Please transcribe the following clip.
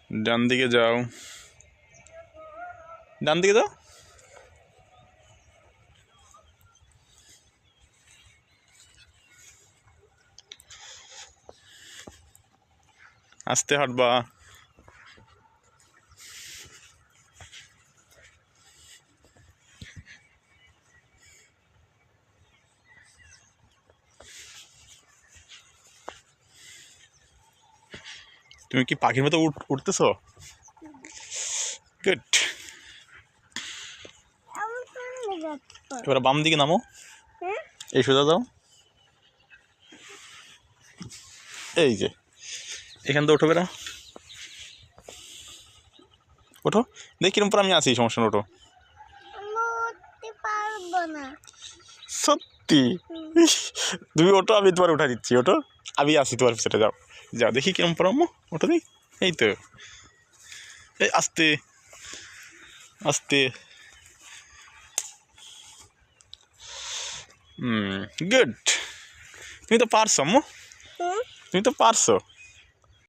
ডান দিকে যাও, ডান দিকে যাও। আস্তে হাঁটবা। তুমি কি পাখির মতো উঠতেছ? গুড। এবার বাম দিকে নামো, এই সোজা যাও। এই যে এখান থেকে ওঠো, বেরা ওঠো। দেখি কিরম পর আমি আছি, সমস্যা না, ওঠো। সত্যি? তুমি ওঠো, আমি তোমার উঠা দিচ্ছি, ওঠো। আমি আসি তোমার পিছনে, যাও যাও, দেখি কিরম পর আম্মু, ওঠো দেখি। এই তো, এই আস্তে আস্তে। গুড। তুমি তো পারছো আম্মু, তুমি তো পারছো।